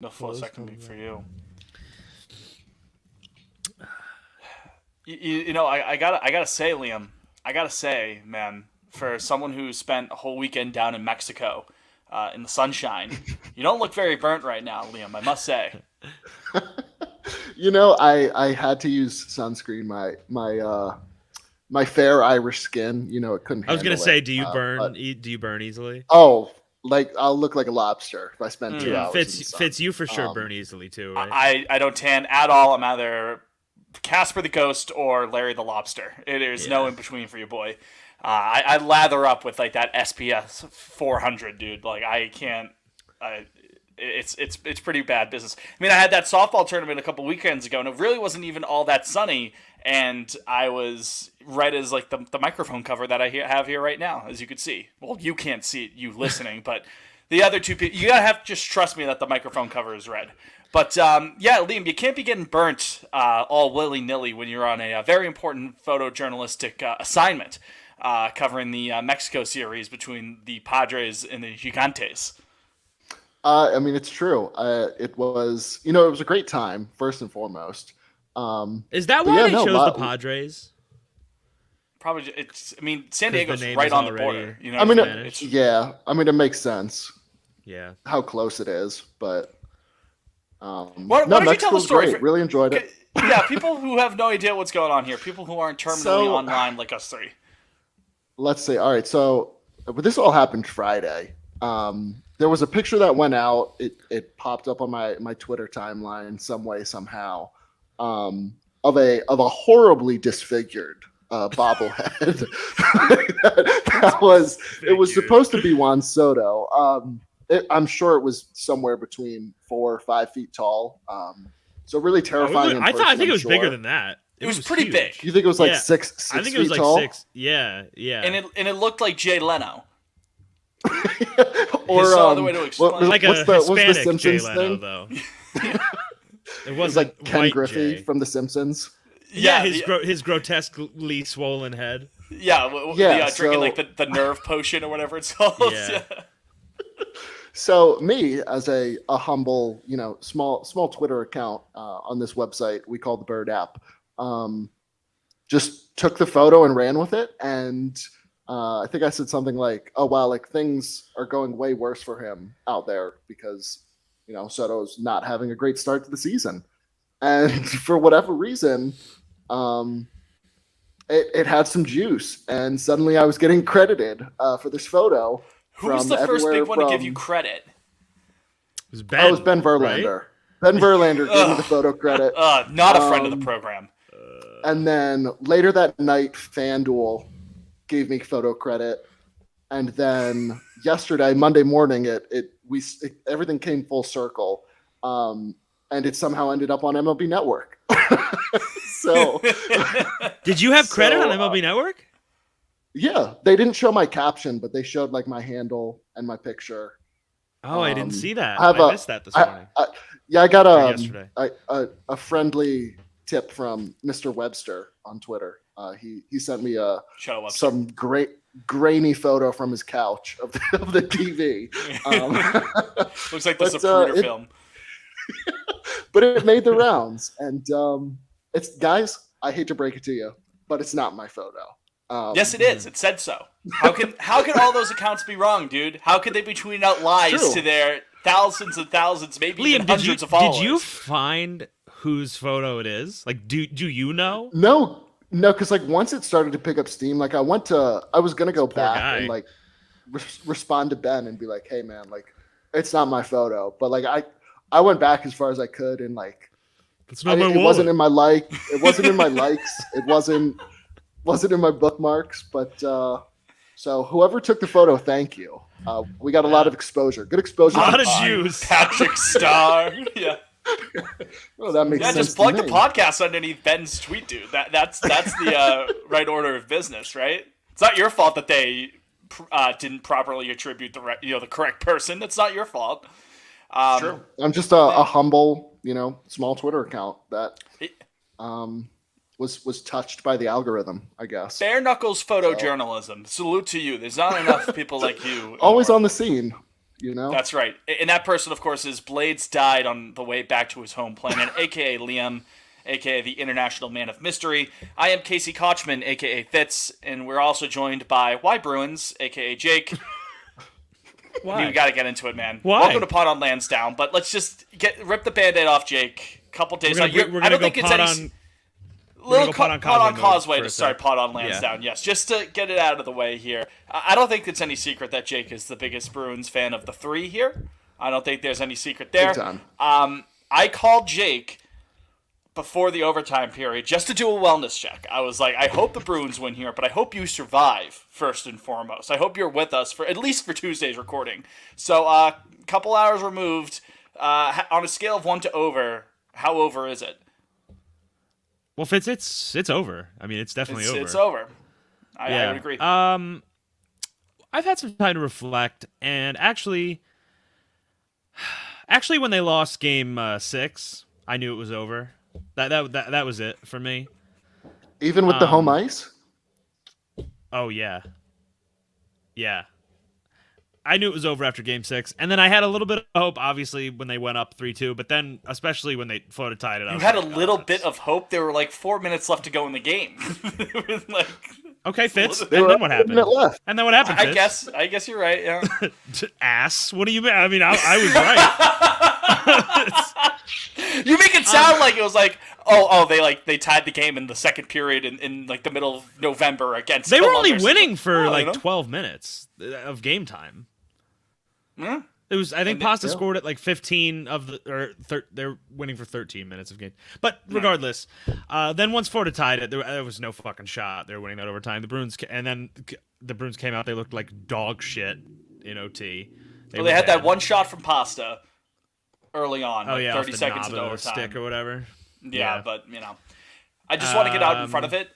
No flow second for you. I gotta say, Liam. I gotta say, man, for someone who spent a whole weekend down in Mexico, in the sunshine, you don't look very burnt right now, Liam. I must say. I had to use sunscreen. My fair Irish skin, it couldn't I was gonna handle say, it. do you burn? Do you burn easily? Oh, like I'll look like a lobster if I spend 2 Yeah, hours in the sun. Fitz, you for sure burn easily too, right? I don't tan at all. I'm either Casper the Ghost or Larry the Lobster. There's no in between for you, boy. I lather up with like that SPS 400, dude. Like I can't. It's pretty bad business. I mean, I had that softball tournament a couple weekends ago, and it really wasn't even all that sunny. And I was right as like the microphone cover that I have here right now, as you could see. Well, you can't see it, you listening, but the other two people, you gotta have to just trust me that the microphone cover is red. But yeah, Liam, you can't be getting burnt all willy nilly when you're on a very important photojournalistic assignment covering the Mexico series between the Padres and the Gigantes. I mean, it's true. It was a great time first and foremost. Is that why they chose the Padres? Probably. I mean, San Diego's name right is on the already border. You know, I mean, it's, I mean, it makes sense Yeah. how close it is, but why don't you tell the story? Great. Really enjoyed it. Yeah, people who have no idea what's going on here, people who aren't terminally online like us three. Let's see. All right, so this all happened Friday. There was a picture that went out. It popped up on my Twitter timeline some way somehow, of a horribly disfigured bobblehead. It was supposed to be Juan Soto. I'm sure it was somewhere between 4 or 5 feet tall. So really terrifying. I think it was bigger than that. It was pretty huge. big. You think it was like 6 I think feet it was like tall? 6. Yeah. And it looked like Jay Leno. Or There's no other way to explain. Like what's a the Hispanic Simpsons Jay Leno, thing? though. It was was like Ken Griffey Jay. from The Simpsons. Yeah, his grotesquely swollen head. Yeah, drinking so- like the nerve potion or whatever it's called. Yeah. So me, as a humble, small Twitter account on this website we call the Bird app, just took the photo and ran with it. And I think I said something like, "Oh wow, like things are going way worse for him out there because Soto's not having a great start to the season." And for whatever reason, it had some juice, and suddenly I was getting credited for this photo. Who was the first big one to give you credit? It was Ben. It was Ben Verlander. Right? Ben Verlander gave me the photo credit. Not a friend of the program. And then later that night, FanDuel gave me photo credit. And then yesterday, Monday morning, everything came full circle. And it somehow ended up on MLB Network. So did you have credit on MLB Network? Yeah, they didn't show my caption, but they showed like my handle and my picture. Oh, I didn't see that. I missed that this morning. I got yesterday. a friendly tip from Mr. Webster on Twitter. He sent me some grainy photo from his couch of the TV. Looks like the Zapruder film. But it made the rounds, and it's guys. I hate to break it to you, but it's not my photo. Yes, it is. It said so. How can all those accounts be wrong, dude? How could they be tweeting out lies to their thousands and thousands, maybe even hundreds of followers? Did you find whose photo it is? Like, do you know? No, because like once it started to pick up steam, like I was gonna go back and like respond to Ben and be like, "Hey, man, like it's not my photo," but like I went back as far as I could and like it wasn't in my it wasn't in my likes, it wasn't in my bookmarks, but so whoever took the photo, thank you. We got a lot of exposure. Good exposure. A lot of Jews. Patrick Starr. Yeah. Well, that makes sense. Just plug the podcast underneath Ben's tweet, dude. That's the right order of business, right? It's not your fault that they didn't properly attribute the correct person. That's not your fault. True. I'm just a humble, small Twitter account that was touched by the algorithm, I guess. Bare knuckles photojournalism. Salute to you. There's not enough people like you. Always on the scene. you know? That's right. And that person, of course, is Blades died on the way back to his home planet, a.k.a. Liam, a.k.a. the International Man of Mystery. I am Casey Kochman, a.k.a. Fitz, and we're also joined by Why Bruins, a.k.a. Jake. Why? We got to get into it, man. Why? Welcome to Pot on Lansdowne, but let's just rip the Band-Aid off, Jake. Couple days. We're gonna go pot on Pot on Causeway to first, start Pot on Lansdowne, yes. Just to get it out of the way here. I don't think it's any secret that Jake is the biggest Bruins fan of the three here. I don't think there's any secret there. Big time. I called Jake before the overtime period just to do a wellness check. I was like, I hope the Bruins win here, but I hope you survive first and foremost. I hope you're with us for at least for Tuesday's recording. So a couple hours removed, on a scale of 1 to over, how over is it? Well, Fitz, it's over. I mean, it's definitely over. It's over. I would agree. I've had some time to reflect, and actually, when they lost Game 6, I knew it was over. That was it for me. Even with the home ice? Oh yeah. I knew it was over after Game 6, and then I had a little bit of hope, obviously, when they went up 3-2, but then, especially when they floated tied it up. You had a little bit of hope. There were like 4 minutes left to go in the game. It was like, okay, Fitz, and then what happened? Left. And then what happened, Fitz? I guess you're right, yeah. Ass? What do you mean? I mean, I was right. You make it sound like it was like, they tied the game in the second period in like the middle of November against They were Columbus. only winning for 12 minutes of game time. Yeah. It was, I think Pasta scored at like 15 of the, they're winning for 13 minutes of game. But regardless, then once Florida tied it, there was no fucking shot. They were winning that overtime. The Bruins came out. They looked like dog shit in OT. They had that one shot from Pasta early on, 30 off seconds the into overtime. stick or whatever. Yeah, but I just want to get out in front of it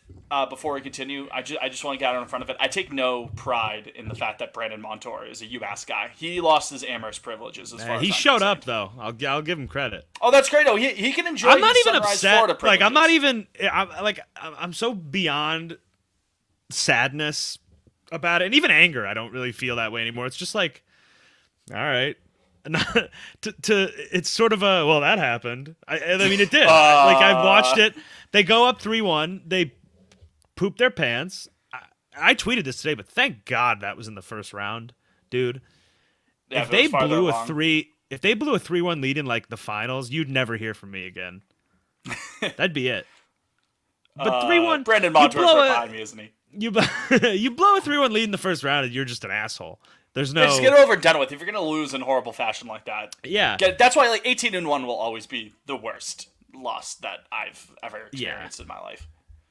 before we continue. I just want to get out in front of it. I take no pride in the fact that Brandon Montour is a UMass guy. He lost his Amherst privileges as far as he I'm showed concerned. up though. I'll give him credit. Oh, that's great. Oh, he can enjoy. I'm not his even Sunrise, upset. Florida privileges. I'm not even. I'm so beyond sadness about it, and even anger. I don't really feel that way anymore. It's just like, all right. It's sort of a, well, that happened. I mean, it did. I've watched it. They go up 3-1. They poop their pants. I tweeted this today, but thank God that was in the first round, dude. Yeah, if they blew a 3-1 lead in like the finals, you'd never hear from me again. That'd be it. But 3-1. Brandon Montour's right behind me, isn't he? You blow a 3-1 lead in the first round, and you're just an asshole. There's no. Just get it over and done with. If you're gonna lose in horrible fashion like that, that's why 18-1 will always be the worst loss that I've ever experienced in my life.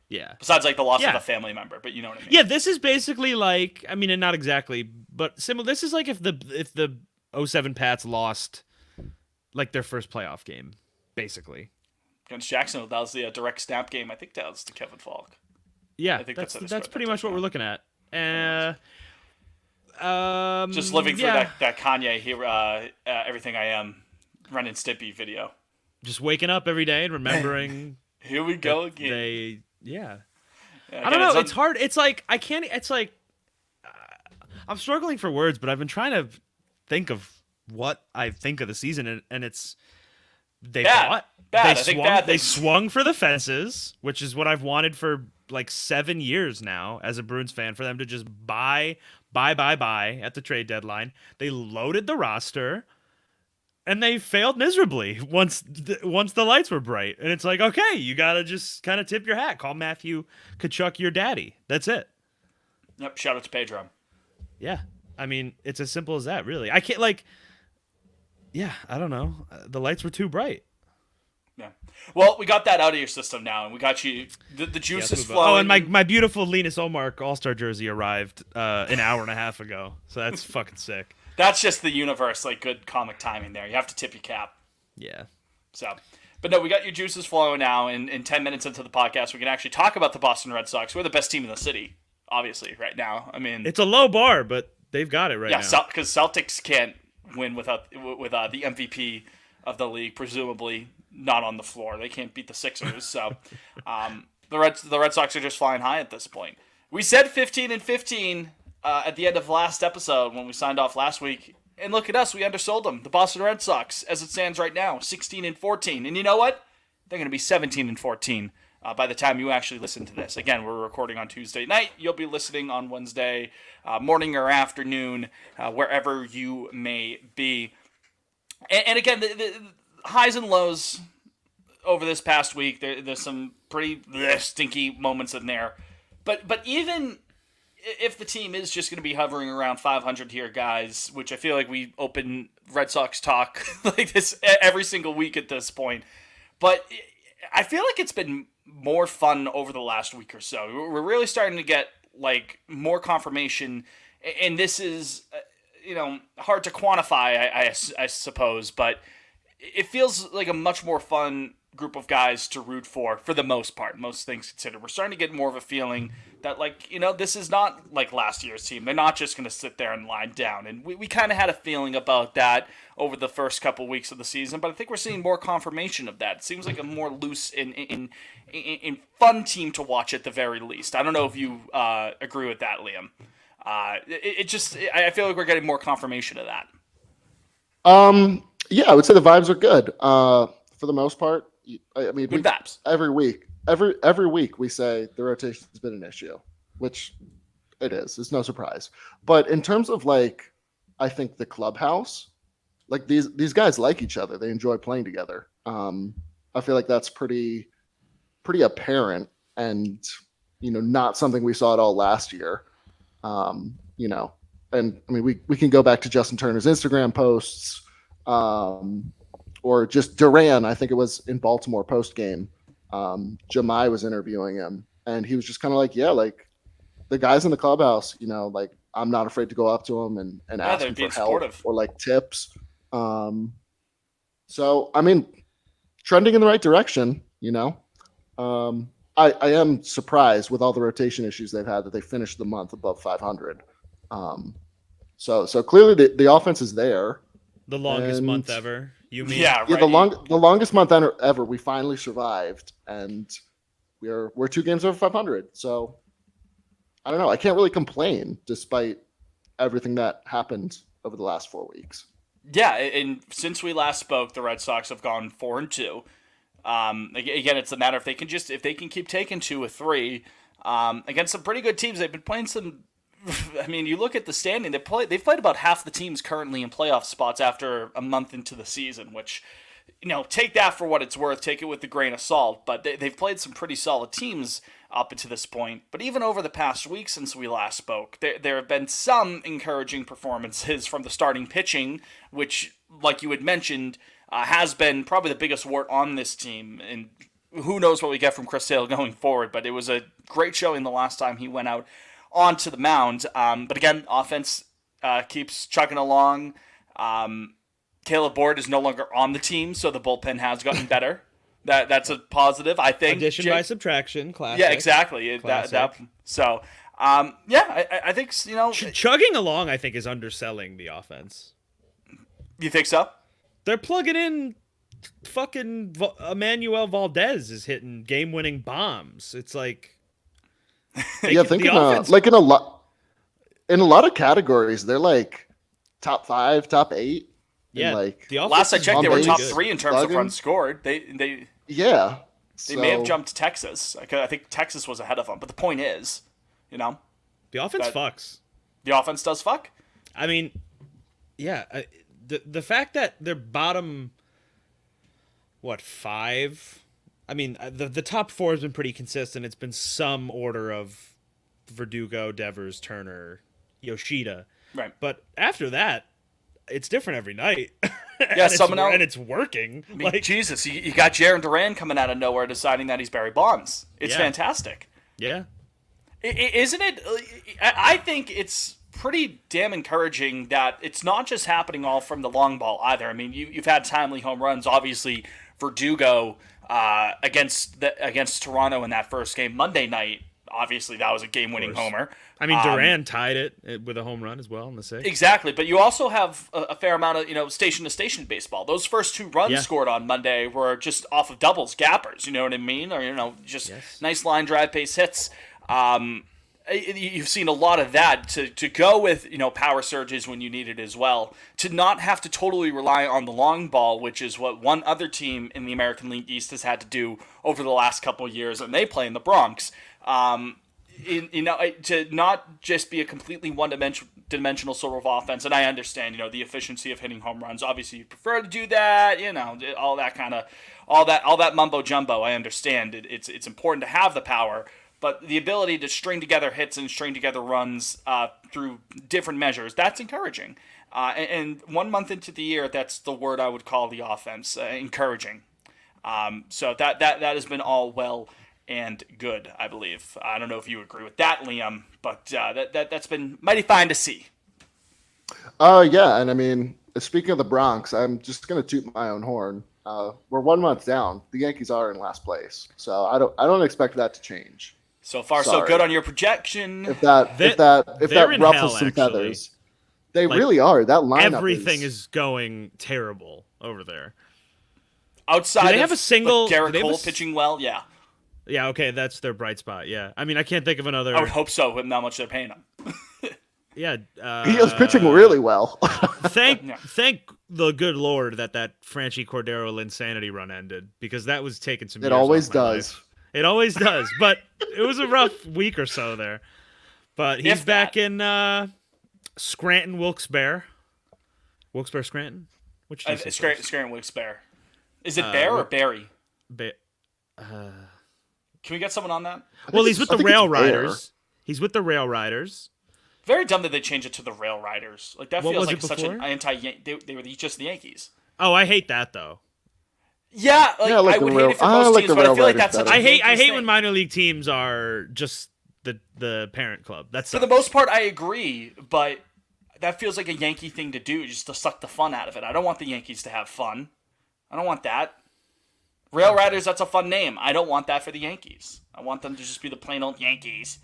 Yeah. Besides the loss of a family member, but you know what I mean. Yeah, this is basically like, I mean, and not exactly, but similar. This is like if the 07 Pats lost like their first playoff game, basically. Against Jacksonville, that was the direct snap game. I think that was to Kevin Falk. Yeah, I think that's pretty much what we're looking at. Just living through that Kanye here, Everything I Am, Ren and Stimpy video. Just waking up every day and remembering. Here we go again. I don't know. It's hard. It's like I can't. It's like I'm struggling for words, but I've been trying to think of what I think of the season, and it's they fought. They swung for the fences, which is what I've wanted for like 7 years now as a Bruins fan, for them to just buy at the trade deadline. They loaded the roster, and they failed miserably once the lights were bright. And it's like, okay, you gotta just kind of tip your hat, call Matthew Tkachuk your daddy. That's it. Yep. Shout out to Pedro. Yeah, I mean, it's as simple as that, really. I can't I don't know. The lights were too bright. Yeah. Well, we got that out of your system now, and we got you the juice is flowing. Oh, and my beautiful Linus Ullmark All-Star jersey arrived an hour and a half ago, so that's fucking sick. That's just the universe, like good comic timing there. You have to tip your cap. Yeah. So, but no, we got your juices flowing now, and in 10 minutes into the podcast, we can actually talk about the Boston Red Sox. We're the best team in the city, obviously, right now. I mean, it's a low bar, but they've got it right now. Yeah, because Celtics can't win with the MVP of the league, presumably not on the floor. They can't beat the Sixers, so the Red Sox are just flying high at this point. We said 15-15 at the end of last episode when we signed off last week, And look at us, we undersold them. The Boston Red Sox, as it stands right now, 16-14. And you know what? They're going to be 17-14 by the time you actually listen to this. Again, we're recording on Tuesday night. You'll be listening on Wednesday morning or afternoon, wherever you may be. And again, the highs and lows over this past week, there's some pretty stinky moments in there. But even if the team is just going to be hovering around 500 here, guys, which I feel like we open Red Sox talk like this every single week at this point, but I feel like it's been more fun over the last week or so. We're really starting to get like more confirmation, and this is hard to quantify, I suppose, but it feels like a much more fun group of guys to root for the most part, most things considered. We're starting to get more of a feeling that, this is not like last year's team. They're not just going to sit there and lie down. And we kind of had a feeling about that over the first couple weeks of the season, but I think we're seeing more confirmation of that. It seems like a more loose and fun team to watch at the very least. I don't know if you agree with that, Liam. I feel like we're getting more confirmation of that. Yeah, I would say the vibes are good. For the most part, I mean, good vibes. Every week we say the rotation has been an issue, which it is. It's no surprise. But in terms of I think the clubhouse, these guys like each other. They enjoy playing together. I feel like that's pretty apparent, and not something we saw at all last year. And I mean, we can go back to Justin Turner's Instagram posts. Or just Duran, I think it was in Baltimore post game. Jamai was interviewing him, and he was just kind of the guys in the clubhouse, I'm not afraid to go up to them and ask them for help supportive. Or tips. So, I mean, trending in the right direction, I am surprised with all the rotation issues they've had that they finished the month above 500. So clearly the offense is there. The longest month ever. You mean? Yeah, right. Yeah, the longest month ever. We finally survived, and we're 2 games over 500. So I don't know. I can't really complain despite everything that happened over the last 4 weeks. Yeah, and since we last spoke, the Red Sox have gone 4-2. Again, it's a matter if they can keep taking 2 or 3 against some pretty good teams. They've been playing some. I mean, you look at the standing. They've played about half the teams currently in playoff spots after a month into the season, which, take that for what it's worth. Take it with a grain of salt. But they've played some pretty solid teams up to this point. But even over the past week since we last spoke, there have been some encouraging performances from the starting pitching, which, like you had mentioned, has been probably the biggest wart on this team. And who knows what we get from Chris Sale going forward. But it was a great showing the last time he went out onto the mound. But again, offense keeps chugging along. Caleb Board is no longer on the team, so the bullpen has gotten better. That's a positive, I think. Addition by subtraction, classic. Yeah, exactly. So, I think, chugging along, I think, is underselling the offense. You think so? They're plugging in fucking Emmanuel Valdez is hitting game-winning bombs. It's like... Yeah, think in a lot of categories, they're top 5, top 8. Yeah, last I checked, they were top 3 in terms of runs scored. They may have jumped Texas. I think Texas was ahead of them. But the point is, the offense fucks. The offense does fuck. I mean, yeah, the fact that they're bottom, 5. I mean, the top 4 has been pretty consistent. It's been some order of Verdugo, Devers, Turner, Yoshida. Right. But after that, it's different every night. Yeah, and it's working. I mean, Jesus, you got Jaron Duran coming out of nowhere deciding that he's Barry Bonds. It's fantastic. Yeah. Isn't it? I think it's pretty damn encouraging that it's not just happening all from the long ball either. I mean, you've had timely home runs. Obviously, Verdugo against Toronto in that first game Monday night. Obviously, that was a game-winning homer. I mean, Duran tied it with a home run as well in the 6th. Exactly, but you also have a fair amount of station-to-station baseball. Those first 2 runs scored on Monday were just off of doubles, gappers. You know what I mean? Or just nice line drive base hits. you've seen a lot of that to go with power surges when you need it as well, to not have to totally rely on the long ball, which is what one other team in the American League East has had to do over the last couple of years, and they play in the Bronx. To not just be a completely one-dimensional sort of offense, and I understand the efficiency of hitting home runs. Obviously, you prefer to do that, all that mumbo jumbo. I understand it's important to have the power. But the ability to string together hits and string together runs through different measures, that's encouraging. And 1 month into the year, that's the word I would call the offense, encouraging. So that has been all well and good, I believe. I don't know if you agree with that, Liam, but that's been mighty fine to see. Yeah, and I mean, speaking of the Bronx, I'm just going to toot my own horn. We're 1 month down. The Yankees are in last place, so I don't expect that to change. So far, so good on your projection. If that ruffles some feathers, they really are. That lineup, everything is going terrible over there. Outside, do they have a single Garrett Cole pitching well? Yeah. Yeah. Okay, that's their bright spot. Yeah. I mean, I can't think of another. I would hope so, with how much they're paying him. Yeah. He is pitching really well. Thank the good Lord that Franchi Cordero insanity run ended, because that was taking some. It always does. It always does, but it was a rough week or so there. But he's back in Scranton, Wilkes-Barre. Wilkes-Barre, Scranton? Which Scranton, Wilkes-Barre. Is it Bear or Barry? Can we get someone on that? Well, he's with the Rail Riders. He's with the Rail Riders. Very dumb that they changed it to the Rail Riders. Like, that feels like such an they were just the Yankees. Oh, I hate that though. Yeah, I would hate it for most teams, but I feel like that's such a I hate when minor league teams are just the parent club. That's for the most part, I agree, but that feels like a Yankee thing to do, just to suck the fun out of it. I don't want the Yankees to have fun. I don't want that. Rail Riders, that's a fun name. I don't want that for the Yankees. I want them to just be the plain old Yankees.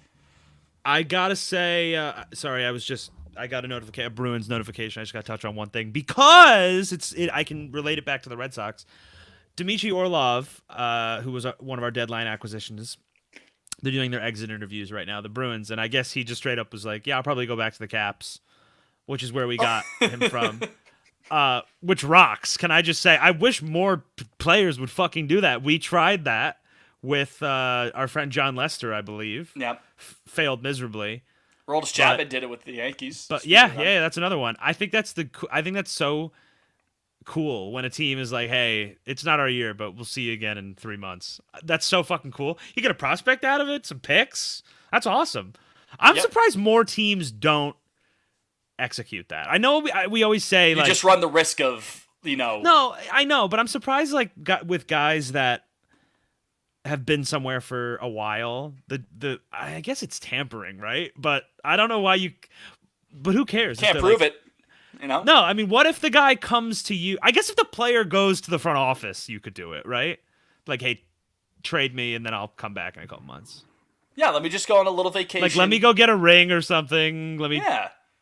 I gotta say, sorry, I got a Bruins notification. I just got to touch on one thing because I can relate it back to the Red Sox. Dmitry Orlov, who was one of our deadline acquisitions, they're doing their exit interviews right now, the Bruins, and I guess he just straight up was like, yeah, I'll probably go back to the Caps, which is where we got him from, which rocks. Can I just say, I wish more players would fucking do that. We tried that with our friend John Lester, I believe. Yep. Failed miserably. Aroldis Chapman did it with the Yankees. But yeah, that's another one. I think that's so cool when a team is like, hey, it's not our year, but we'll see you again in 3 months. That's so fucking cool. You get a prospect out of it, some picks. That's awesome. I'm surprised more teams don't execute that. I know we always say you just run the risk of, No, I know, but I'm surprised with guys that have been somewhere for a while. I guess it's tampering, right? But I don't know why but who cares? Can't prove it. No, I mean, what if the guy comes to you? I guess if the player goes to the front office, you could do it, right? Like, hey, trade me, and then I'll come back in a couple months. Yeah, let me just go on a little vacation. Like, let me go get a ring or something. Let me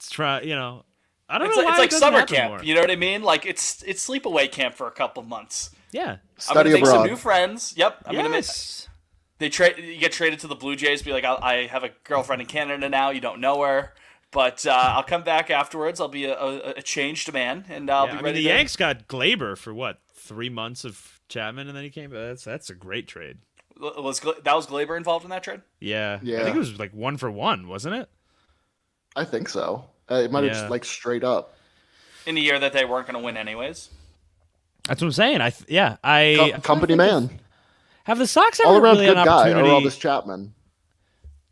try, I don't know why it's like summer camp, more. you know what I mean? Like, it's sleepaway camp for a couple months. Yeah. I'm going to make some new friends. Yep. I'm going to you get traded to the Blue Jays, be like, I have a girlfriend in Canada now, you don't know her. But I'll come back afterwards. I'll be a changed man, and I'll be ready. The Yanks got Glaber for 3 months of Chapman, and then he came. That's a great trade. Was Glaber involved in that trade? Yeah. I think it was like 1-for-1, wasn't it? I think so. It might have just like straight up. In the year that they weren't going to win anyways. That's what I'm saying. Company man. Have the Sox ever all around really good an guy? opportunity Aroldis Chapman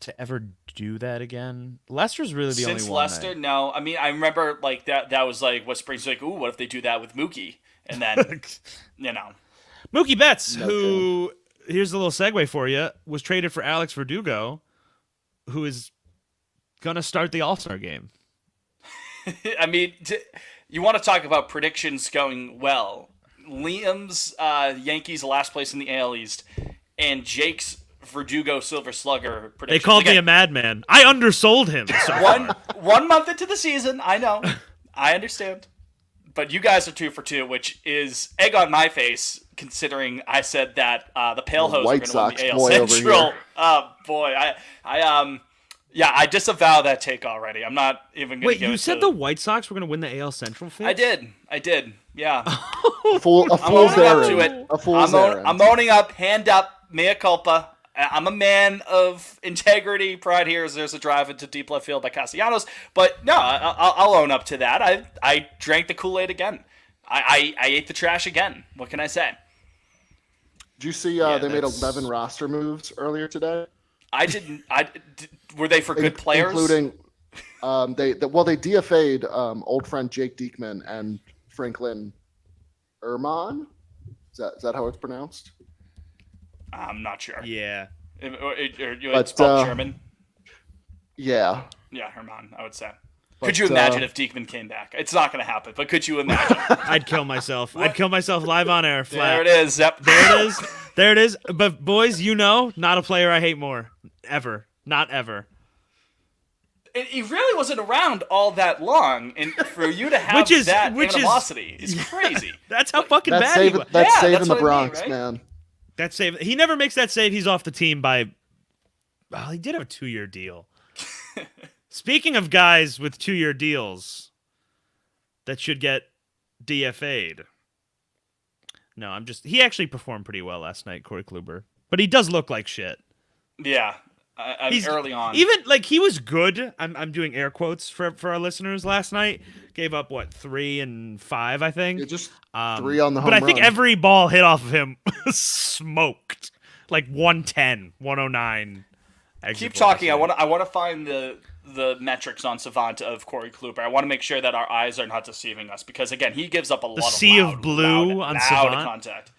to ever do that again? Lester's really the only one. Since Lester, no. I mean, I remember like that was like what Springs like, ooh, what if they do that with Mookie? And then, Mookie Betts, here's a little segue for you, was traded for Alex Verdugo, who is going to start the All-Star game. I mean, you want to talk about predictions going well. Liam's Yankees last place in the AL East, and Jake's Verdugo Silver Slugger predictions. They called me a madman. I undersold him. One month into the season, I know. I understand. But you guys are 2 for 2, which is egg on my face, considering I said that the Pale Hose are going to win the AL Central. Oh boy, Yeah, I disavow that take already. I'm not even going to Wait, you said the White Sox were going to win the AL Central, Fitz? I did. Yeah. A fool's errand. A fool's errand. I'm owning up, hand up, mea culpa. I'm a man of integrity. Pride here is there's a drive into deep left field by Castellanos. But no, I'll own up to that. I drank the Kool-Aid again. I ate the trash again. What can I say? Did you see they made 11 roster moves earlier today? I didn't. Were they for good players? Including, they DFA'd old friend Jake Diekman and Franklin Erman. Is that how it's pronounced? I'm not sure. Yeah. It's spelled German? Yeah. Yeah, Herman, I would say. Could you imagine if Diekman came back? It's not going to happen, but could you imagine? I'd kill myself. I'd kill myself live on air. Flat. There it is. Yep. There it is. There it is. But boys, not a player I hate more. Ever. Not ever. He really wasn't around all that long, and for you to have that animosity is crazy. That's how fucking bad he was. That's saving the Bronx, right? Man. That save. He never makes that save. He's off the team by. Well, he did have a 2-year deal. Speaking of guys with 2-year deals that should get DFA'd. No, he actually performed pretty well last night, Corey Kluber. But he does look like shit. Yeah. He's early on. Even, he was good. I'm doing air quotes for our listeners last night. Gave up, 3 and 5, I think? Yeah, just 3 on the home But I run. think every ball hit off of him smoked. 110, 109. Keep talking. I want to find the metrics on Savant of Corey Kluber. I want to make sure that our eyes are not deceiving us because, again, he gives up a lot of sea of blue on Savant contact.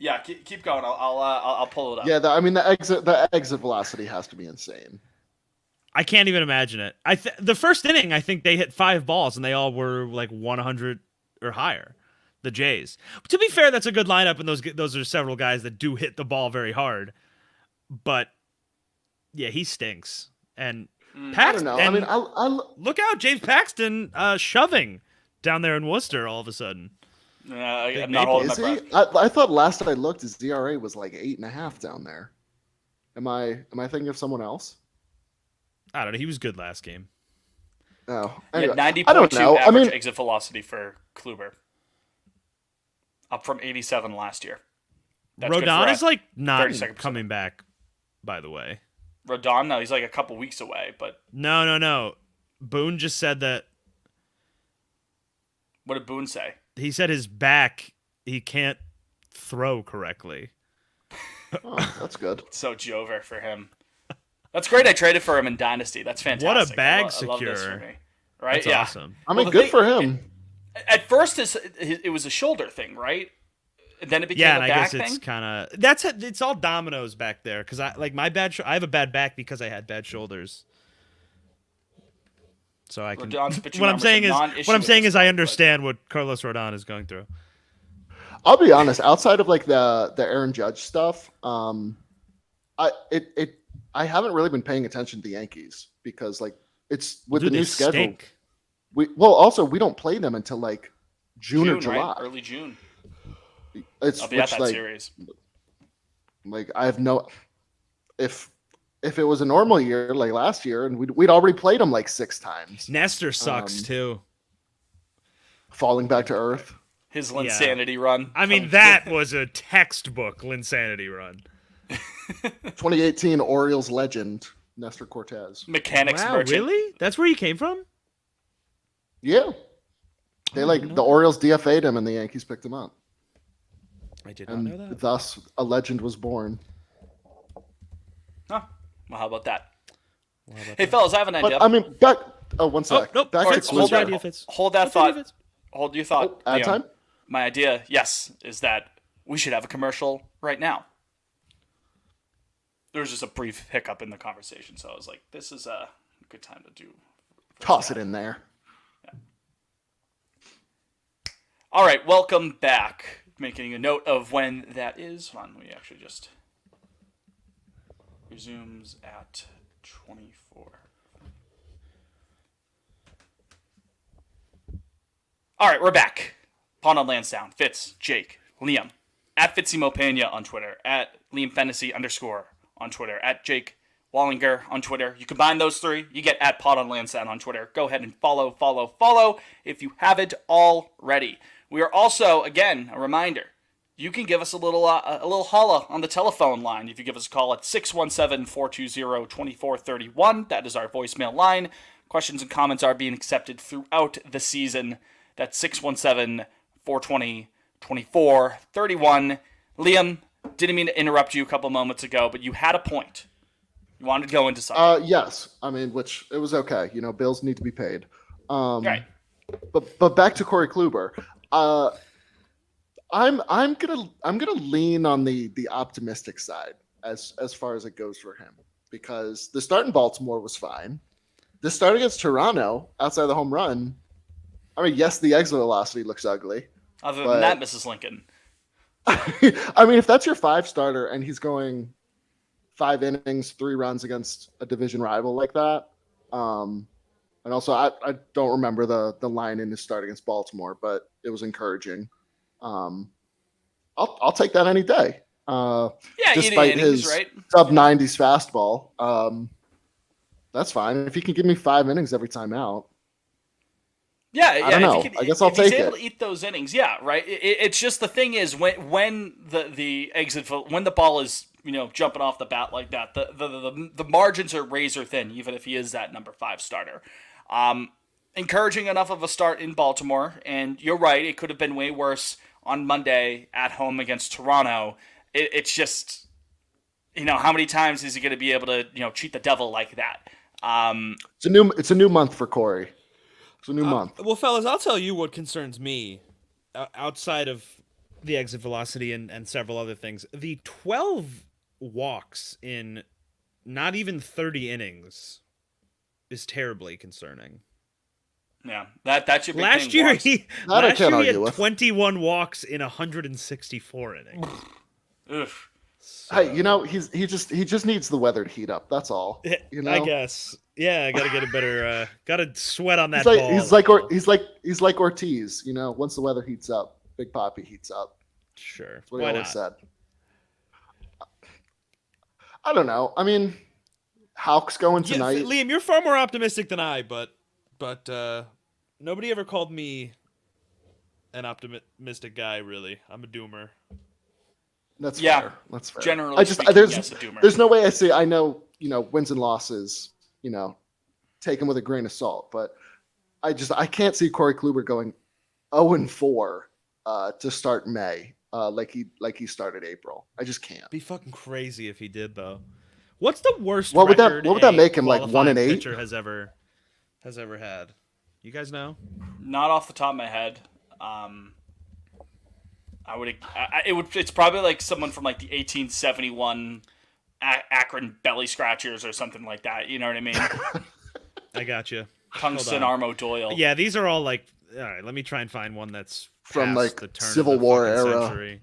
Yeah, keep going. I'll pull it up. Yeah, the exit velocity has to be insane. I can't even imagine it. The first inning, I think they hit 5 balls and they all were 100 or higher. The Jays. But to be fair, that's a good lineup, and those are several guys that do hit the ball very hard. But yeah, he stinks. And Paxton, I don't know. I look out, James Paxton shoving down there in Worcester all of a sudden. I'm not holding my breath. I thought last I looked, his ERA was 8.5 down there. Am I thinking of someone else? I don't know. He was good last game. Oh, anyway, 90.2 average exit velocity for Kluber, up from 87 last year. That's Rodon is not coming back. By the way, Rodon, no, he's a couple weeks away. But no. Boone just said that. What did Boone say? He said his back, he can't throw correctly. Oh, that's good. So Joever for him. That's great. I traded for him in Dynasty. That's fantastic. What a bag I secure. love this for me. Right? That's awesome. Good for him. At first, it was a shoulder thing, right? And then it became a back thing? Yeah, and I guess it's kind of... It's all dominoes back there. Because I have a bad back because I had bad shoulders. So I can... What I'm saying is I understand what Carlos Rodon is going through. I'll be honest. Outside of the Aaron Judge stuff, I haven't really been paying attention to the Yankees because it's with the new schedule. Stink. We don't play them until June or July. Right? Early June. I'll be at that series. I have no. If it was a normal year like last year, and we'd already played them 6 times. Nestor sucks too. Falling back to earth. His Linsanity run. I mean, that was a textbook Linsanity run. 2018 Orioles legend Nestor Cortez. Mechanics merchant. Really? That's where he came from? Yeah. They the Orioles DFA'd him and the Yankees picked him up. I did not know that. Thus, a legend was born. Huh. Well, how about that? Hey, fellas, I have an idea. But, back. Oh, one sec. Nope. Back Fitz, to hold that thought. Hold your thought. Ad time? My idea, yes, is that we should have a commercial right now. There was just a brief hiccup in the conversation, so I was like, this is a good time to do. Toss it in there. Yeah. All right, welcome back. Making a note of when that is. Hold on, we actually just resumes at 24. All right, we're back. Pawn on Lansdowne, Fitz, Jake, Liam, at Fitzimo Pena on Twitter, at Liam Fantasy _ on Twitter, at Jake Wallinger on Twitter. You combine those three, you get at Pod on Lansdowne on Twitter. Go ahead and follow if you haven't already. We are also, again, a reminder, you can give us a little holla on the telephone line. If you give us a call at 617-420-2431, that is our voicemail line. Questions and comments are being accepted throughout the season. That's 617-420-2431. Liam, didn't mean to interrupt you a couple moments ago, but you had a point. You wanted to go into something. Yes. I mean, which it was okay. Bills need to be paid. Right. But back to Corey Kluber. I'm gonna lean on the optimistic side as far as it goes for him, because the start in Baltimore was fine. The start against Toronto outside the home run, I mean, yes, the exit velocity looks ugly. Other than that, Mrs. Lincoln. I mean, if that's your 5 starter and he's going 5 innings, 3 runs against a division rival like that, and also I don't remember the line in his start against Baltimore, but it was encouraging. I'll take that any day. Despite innings, his right? sub-90s fastball, that's fine. If he can give me 5 innings every time out. Yeah, I don't know. I guess I'll take it. He's able to eat those innings, yeah, right. It's just the thing is when the exit, when the ball is jumping off the bat like that, the margins are razor thin, even if he is that number 5 starter. Encouraging enough of a start in Baltimore, and you're right, it could have been way worse on Monday at home against Toronto. It's just, how many times is he going to be able to cheat the devil like that? It's a new month for Corey. It's a new month. Well, fellas, I'll tell you what concerns me outside of the exit velocity and several other things. The 12 walks in not even 30 innings is terribly concerning. Yeah, that's your big last thing. Year he had 21 walks in 164 innings. Ugh. So, hey, he just needs the weather to heat up. That's all. I guess. Yeah, I gotta get a better. Gotta sweat on that ball. He's like Ortiz. Once the weather heats up, Big Papi heats up. Sure. That's what he always said. I don't know. I mean, Houck's going tonight. Liam, you're far more optimistic than I, but nobody ever called me an optimistic guy. Really, I'm a doomer. That's fair. That's fair. Generally, there's no way I say I know. Wins and losses. Take them with a grain of salt. But I can't see Corey Kluber going 0-4 to start May like he started April. I just can't. Be fucking crazy if he did though. What's the worst? What would that make him, like 1-8? Pitcher has ever had. You guys know? Not off the top of my head. It's probably like someone from like the 1871 Akron Belly Scratchers or something like that. You know what I mean? I got you. Tungsten Armo Doyle. Yeah, these are all like. All right, let me try and find one that's from like the turn Civil of the War era. Century.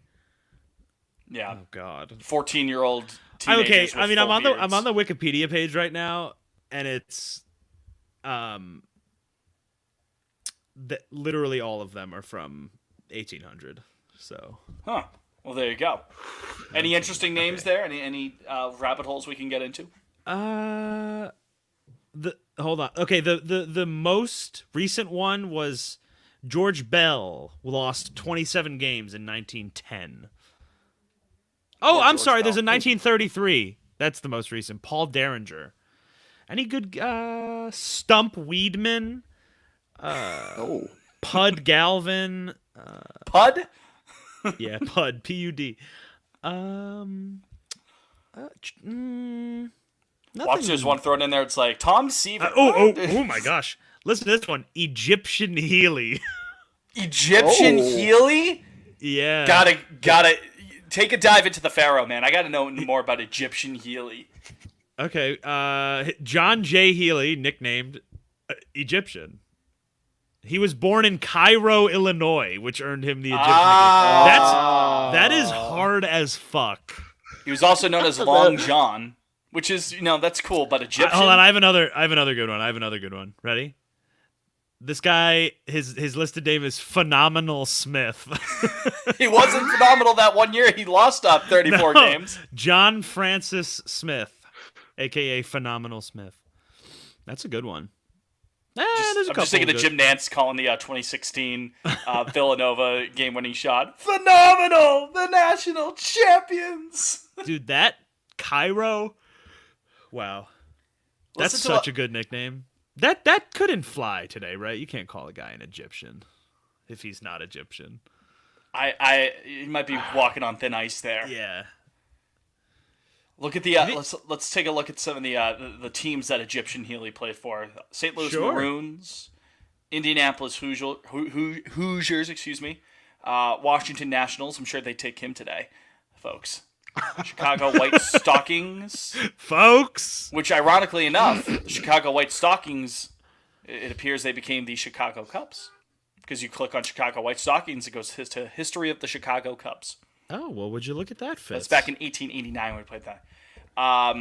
Yeah. Oh God. 14-year-old. Okay, I mean, I'm on the Wikipedia page right now, and it's literally all of them are from 1800. So. Huh. Well, there you go. Any interesting names there? Any rabbit holes we can get into? Hold on. Okay, the most recent one was George Bell lost 27 games in 1910. Oh, I'm sorry. There's a 1933. That's the most recent. Paul Derringer. Any good Stump Weedman? Pud Galvin. Pud? Yeah, Pud. P-U-D. Watch, there's one thrown in there. It's like Tom Seaver. Oh my gosh! Listen to this one. Egyptian Healy. Egyptian Healy? Yeah. Gotta take a dive into the Pharaoh, man. I gotta know more about Egyptian Healy. Okay. John J. Healy, nicknamed Egyptian. He was born in Cairo, Illinois, which earned him the Egyptian nickname. That is hard as fuck. He was also known as Long John, which is, that's cool, but Egyptian. Hold on, I have another good one. Ready? This guy, his listed name is Phenomenal Smith. He wasn't phenomenal that one year. He lost 34 games. John Francis Smith. a.k.a. Phenomenal Smith. That's a good one. I'm just thinking of Jim Nantz calling the 2016 Villanova game-winning shot. Phenomenal! The national champions! Dude, that Cairo... Wow. That's such a good nickname. That couldn't fly today, right? You can't call a guy an Egyptian if he's not Egyptian. You might be walking on thin ice there. Yeah. Look at the let's take a look at some of the teams that Egyptian Healy played for. St. Louis Maroons, Indianapolis Hoosiers, Washington Nationals. I'm sure they take him today, folks. Chicago White Stockings, folks. Which, ironically enough, the Chicago White Stockings, it appears they became the Chicago Cubs, because you click on Chicago White Stockings, it goes to history of the Chicago Cubs. Oh, well, would you look at that, Fitz? That's back in 1889 when we played that.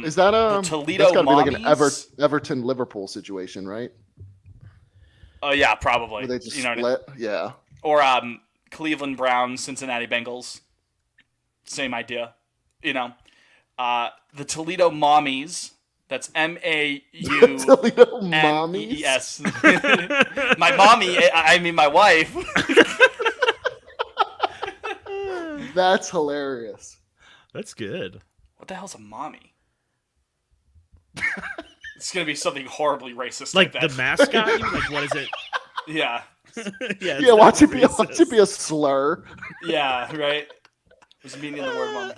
Is that the Toledo that's gotta be like Mommies? an Everton-Liverpool situation, right? Oh, yeah, probably. Where they just split? Yeah. Or Cleveland Browns, Cincinnati Bengals. Same idea. The Toledo Mommies. That's M-A-U. Toledo Mommies? Yes. My mommy, I mean my wife. That's hilarious. That's good. What the hell's a mommy? It's going to be something horribly racist. Like that. The mascot? Like, what is it? Yeah. Yeah, watch it be a slur. Yeah, right. There's a meaning in the word mom.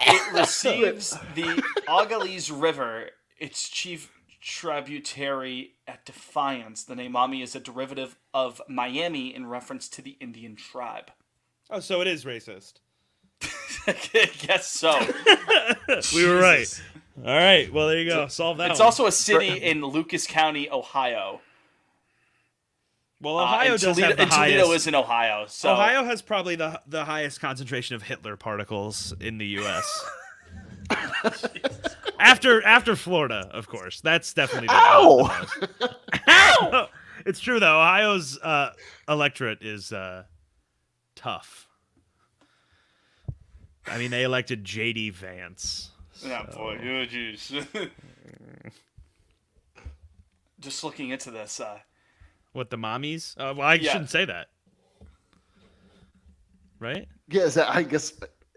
It receives the Ogollese River, its chief tributary at Defiance. The name Maumee is a derivative of Miami in reference to the Indian tribe. Oh, so it is racist. I guess so. We were right. All right, well, there you go. Solve that It's one. also a city in Lucas County, Ohio. Well, Ohio does Toledo, have the highest. Toledo is in Ohio. So. Ohio has probably the highest concentration of Hitler particles in the U.S. after Florida, of course. That's definitely the highest. Ow! It's true, though. Ohio's electorate is tough. I mean, they elected J.D. Vance. So. Yeah, boy. Oh, jeez. Just looking into this. What, the mommies? Well, I shouldn't say that. Right? Yeah, I guess...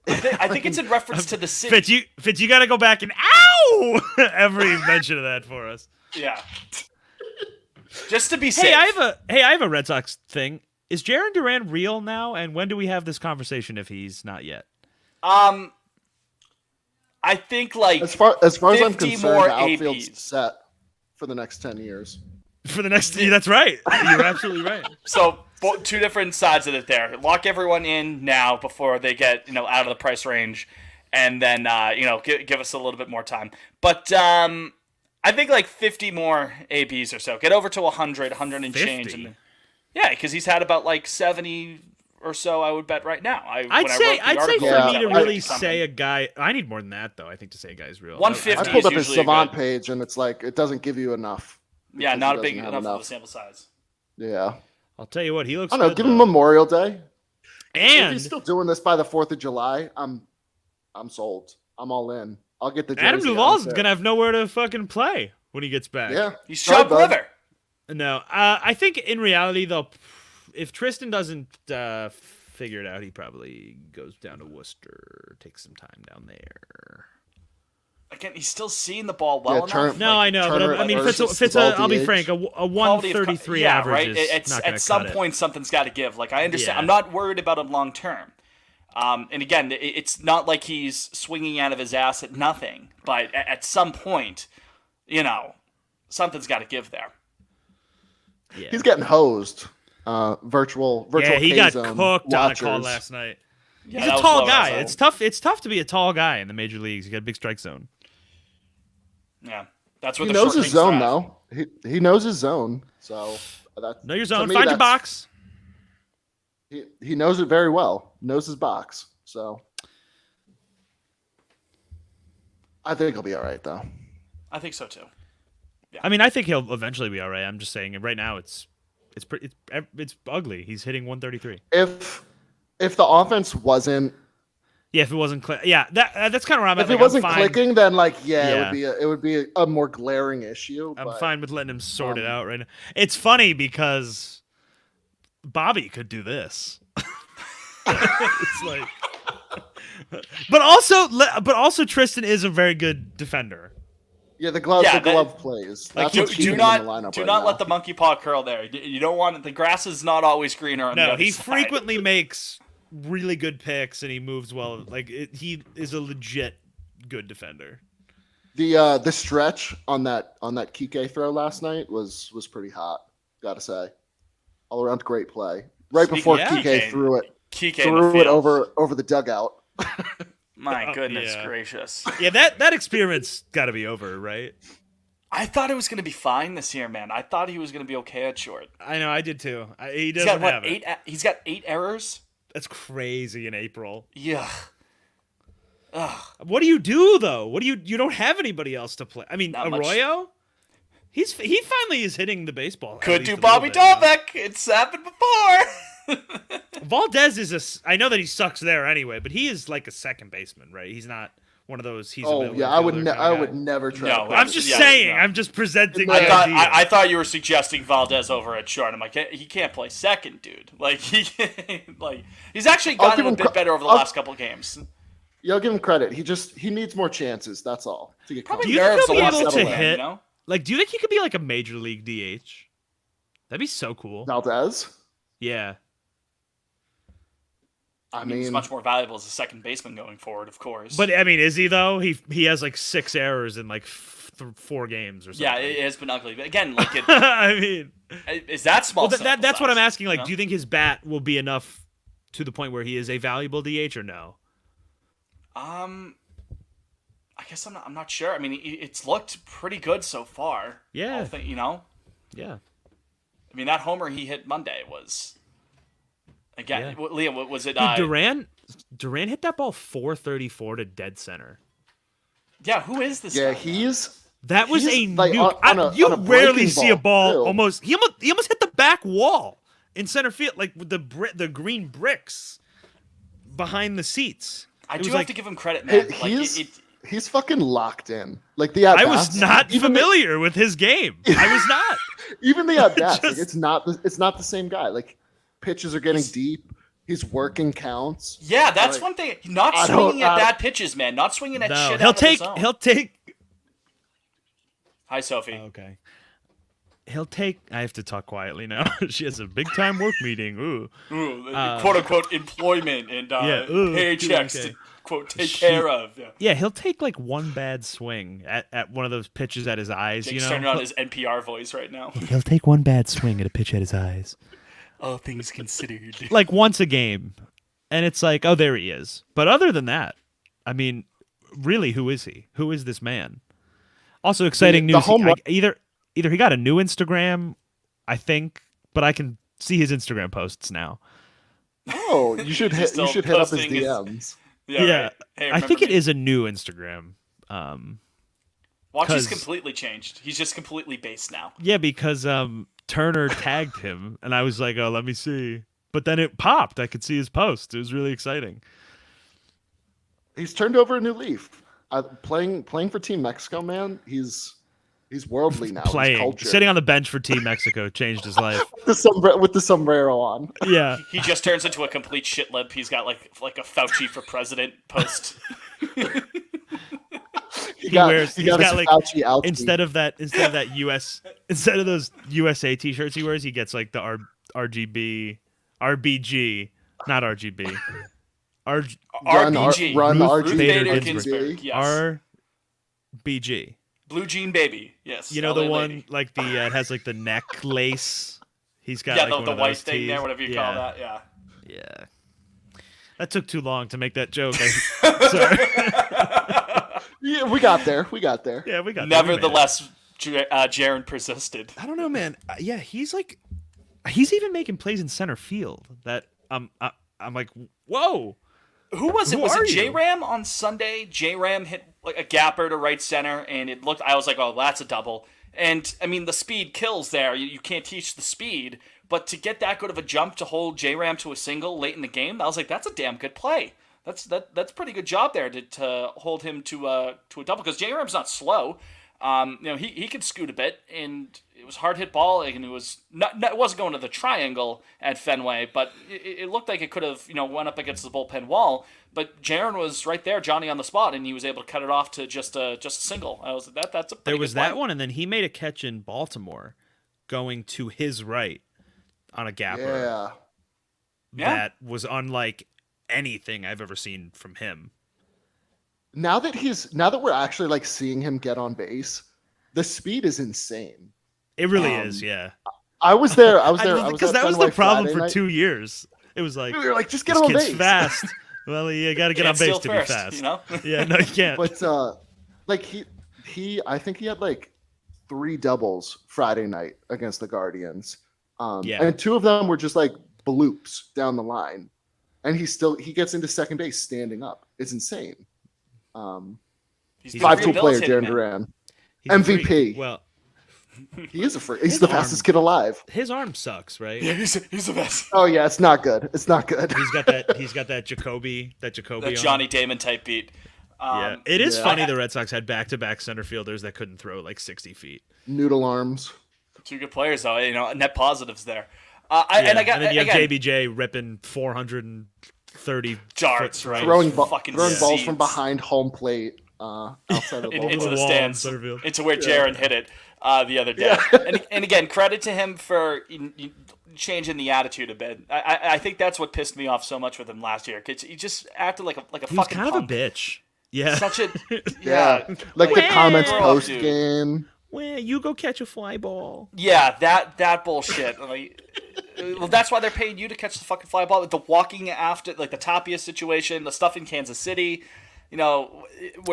I think it's in reference to the city. Fitz, you got to go back and ow every mention of that for us. Yeah. Just to be safe. Hey, I have a Red Sox thing. Is Jarren Duran real now? And when do we have this conversation if he's not yet? I think as far as I'm concerned, more the outfield's ABs. set for the next 10 years. For the next, that's right. You're absolutely right. So two different sides of it there. Lock everyone in now before they get out of the price range, and then give us a little bit more time. But I think like 50 more ABs or so. Get over to 100 and 50? change. And, yeah, because he's had about like 70 or so. I would bet right now. I'd say for me to really say a guy. I need more than that though. I think to say a guy's real. 150. I pulled up his Savant page, and it's like it doesn't give you enough. Yeah, not a big enough of a sample size. Yeah. I'll tell you what, he looks I don't know, good, give him Memorial Day. And if he's still doing this by the 4th of July, I'm sold. I'm all in. I'll get the jersey. Adam Duvall's gonna have nowhere to fucking play when he gets back. Yeah. He's chopped liver. No. I think in reality though, if Tristan doesn't figure it out, he probably goes down to Worcester, takes some time down there. Again, he's still seeing the ball well enough. No, I know, but I mean, Fitz, I'll be frank, a 133 average right? is not at some point, something's got to give. Like, I understand. Yeah. I'm not worried about him long term. And again, it's not like he's swinging out of his ass at nothing. But at some point, something's got to give there. Yeah. He's getting hosed. Virtual yeah, he got K-zone cooked watchers. on a call last night. Yeah, he's a tall guy. It's tough to be a tall guy in the major leagues. You got a big strike zone. Yeah, that's what he knows his zone though. He knows his zone. So know your zone. Find your box. He knows it very well. Knows his box. So I think he'll be all right though. I think so too. Yeah. I mean, I think he'll eventually be all right. I'm just saying, right now it's ugly. He's hitting 133. If the offense wasn't Yeah, if it wasn't that's kind of where I'm at. If it wasn't clicking, then it would be a more glaring issue. I'm fine with letting him sort it out right now. It's funny because Bobby could do this. It's like, but also Tristan is a very good defender. Yeah, the glove plays. Like, do not let the monkey paw curl there. You don't want it. The grass is not always greener on the other side. He frequently makes really good picks and he moves well. Like he is a legit good defender. The stretch on that Kike throw last night was pretty hot. Gotta say, all around great play. Right before Kike threw it over the dugout. My goodness gracious. Yeah, that experience got to be over, right? I thought it was going to be fine this year, man. I thought he was going to be okay at short. I know, I did too. He's got 8 errors? That's crazy in April. Yeah. Ugh. What do you do though? You don't have anybody else to play. I mean, Arroyo? He finally is hitting the baseball. Could do Bobby Dalbec. It's happened before. Valdez I know that he sucks there anyway, but he is like a second baseman, right? He's not one of those. I would never try. No, I'm just saying. No. I'm just presenting. I thought you were suggesting Valdez over at short. I'm like, he can't play second, dude. Like he's actually gotten a bit better over the last couple of games. Yeah, I'll give him credit. He needs more chances. That's all. Do you think he'll be able to hit? Like, do you think he could be like a major league DH? That'd be so cool. Valdez? Yeah. I mean, he's much more valuable as a second baseman going forward, of course. But I mean, is he though? He has like 6 errors in like 4 games or something. Yeah, it has been ugly. But again, like I mean, is that small? Well, that's what I'm asking. Like, do you think his bat will be enough to the point where he is a valuable DH or no? I guess I'm not sure. I mean, it's looked pretty good so far. Yeah. Yeah. I mean, that homer he hit Monday was. Again, Liam, what was it? Duran hit that ball 434 to dead center. Yeah, who is this? Yeah, guy, that was a nuke. You rarely see a ball almost. He almost hit the back wall in center field, like with the green bricks behind the seats. I do have to give him credit, man. He's fucking locked in. Like I was not familiar with his game. I was not. Even the at bats, it's not the same guy. Like. Pitches are getting deep. He's working counts. Yeah, that's one thing. Not swinging at bad pitches, man. Not swinging at shit out of the zone. He'll take. Hi, Sophie. Okay. He'll take. I have to talk quietly now. She has a big time work meeting. Ooh. Quote unquote employment and paychecks to quote take care of. Yeah, he'll take like one bad swing at one of those pitches at his eyes. Jake's turning on his NPR voice right now. He'll take one bad swing at a pitch at his eyes. All things considered. Like once a game. And it's like, oh, there he is. But other than that, I mean, really, who is he? Who is this man? Also exciting news. Either he got a new Instagram, I think, but I can see his Instagram posts now. Oh, you should hit up his DMs. Yeah. Right. Hey, I think it is a new Instagram. Watch, he's completely changed. He's just completely based now. Yeah, because Turner tagged him, and I was like, oh, let me see. But then it popped. I could see his post. It was really exciting. He's turned over a new leaf. Playing for Team Mexico, man. He's worldly now. Sitting on the bench for Team Mexico changed his life. With the sombrero on. Yeah. He just turns into a complete shit lip. He's got like a Fauci for president post. Instead of those USA t-shirts he wears, he gets like the RBG, not RGB. RBG. Run Ruth RG. Bader Ginsburg. Yes. RBG. Blue Jean Baby. Yes. You know the one like it has like the necklace. He's got the white thing there, whatever you call that. Yeah. Yeah. That took too long to make that joke. Sorry. Yeah, we got there. Yeah, we got Nevertheless, Jaron persisted. I don't know, man. Yeah, he's even making plays in center field that I'm like, whoa. Who was it? Was it J-Ram on Sunday? J-Ram hit like a gapper to right center, and I was like, oh, that's a double. And, I mean, the speed kills there. You can't teach the speed. But to get that good of a jump to hold J-Ram to a single late in the game, I was like, that's a damn good play. That's pretty good job there to hold him to a double, because J-Ram's not slow. He could scoot a bit, and it was hard hit ball, and it was it wasn't going to the triangle at Fenway, but it looked like it could have went up against the bullpen wall. But Jaron was right there, Johnny on the spot, and he was able to cut it off to just a single. That's a pretty there was good that play. one, and then he made a catch in Baltimore, going to his right on a gapper. That was unlike anything I've ever seen from him. Now that we're actually like seeing him get on base, the speed is insane. It really is, yeah. I was there because that was the problem for 2 years. It was like, we were like, just get this on kid's base. fast. Well, you got to get on base to be fast. Yeah, no, you can't. But I think he had like 3 doubles Friday night against the Guardians. And 2 of them were just like bloops down the line, and he gets into second base standing up. It's insane. He's 5-tool player, Darren Duran, MVP. Well, he is a freak. He's the fastest kid alive. His arm sucks, right? Yeah, he's the best. Oh yeah, it's not good. It's not good. He's got that Jacoby that Johnny Damon type beat. Yeah, it is funny the Red Sox had back-to-back center fielders that couldn't throw like 60 feet. Noodle arms. 2 good players though. Net positives there. And then you have JBJ ripping 430 darts, right? Throwing balls from behind home plate, outside of the into the stands, into where Jaron hit it the other day. Yeah. And again, credit to him for changing the attitude a bit. I think that's what pissed me off so much with him last year. Cause he just acted like a he fucking kind punk. of a bitch. Yeah, such a like the comments post game. Well, you go catch a fly ball. Yeah, that bullshit. Well, that's why they're paying you to catch the fucking fly ball. The walking after, like the Tapia situation, the stuff in Kansas City. Where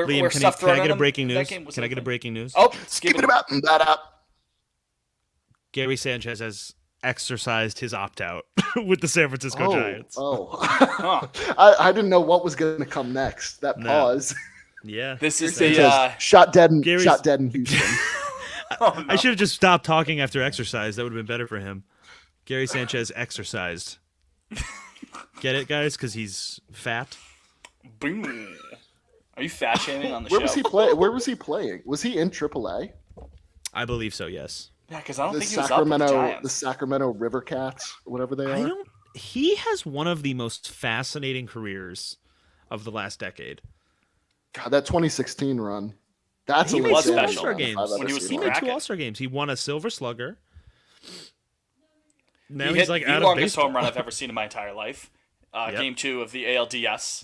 Liam, stuff can I get a them, breaking news? Can I get a breaking news? Oh, skip it about that up. Gary Sanchez has exercised his opt-out with the San Francisco Giants. I didn't know what was going to come next. That pause. Yeah, this is shot dead in Houston. No. I should have just stopped talking after exercise. That would have been better for him. Gary Sanchez exercised. Get it, guys? Because he's fat. Boom. Are you fat shaming on the Where show? Where was he playing? Was he in AAA? I believe so. Yes. Yeah, because I don't think he was up with the Giants. The Sacramento River Cats, whatever they are. He has one of the most fascinating careers of the last decade. God, that 2016 run. He made was two special. All-Star games. He made 2 All-Star games. He won a Silver Slugger. Now he he's hit like the out longest of baseball. home run I've ever seen in my entire life. Game 2 of the ALDS.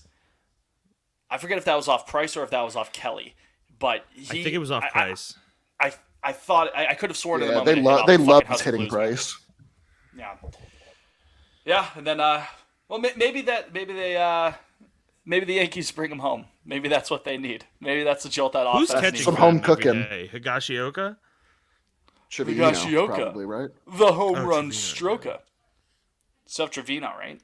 I forget if that was off Price or if that was off Kelly, but I think it was off Price. I thought I could have sworn to the moment they love hitting Price. Yeah, and then maybe the Yankees bring him home. Maybe that's what they need. Maybe that's the jolt that Who's offense catching needs. some home cooking? Higashioka? Trevino, probably, right? The home run stroker. Stuff Trevino, right?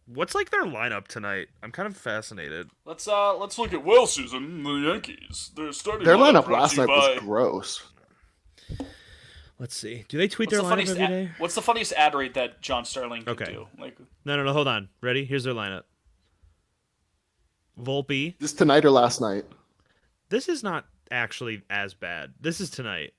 What's like their lineup tonight? I'm kind of fascinated. Let's look at Susan, the Yankees. Their lineup last night was gross. Let's see. Do they tweet their lineup every day? What's the funniest ad read that John Sterling could do? No, hold on. Ready? Here's their lineup. Volpe. This tonight or last night? This is not actually as bad. This is tonight.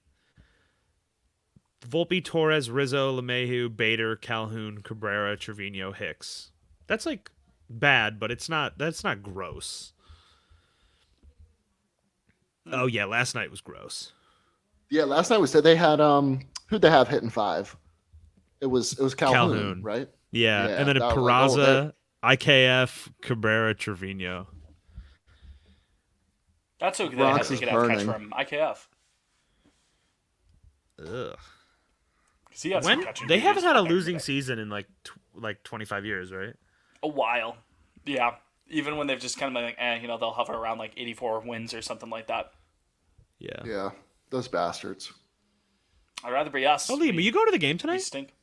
Volpe, Torres, Rizzo, LeMahieu, Bader, Calhoun, Cabrera, Trevino, Hicks. That's like bad, but that's not gross. Oh yeah, last night was gross. Yeah, last night they had who'd they have hitting 5? It was Calhoun, right? Yeah, and then Peraza, IKF, Cabrera, Trevino. That's okay. They have to get out catch from IKF. Ugh. They haven't had a losing season in like 25 years, right? A while, yeah. Even when they've just kind of been like, they'll hover around like 84 wins or something like that. Yeah. Yeah, those bastards. I'd rather be us. Oh, Liam, are you going to the game tonight? We stink.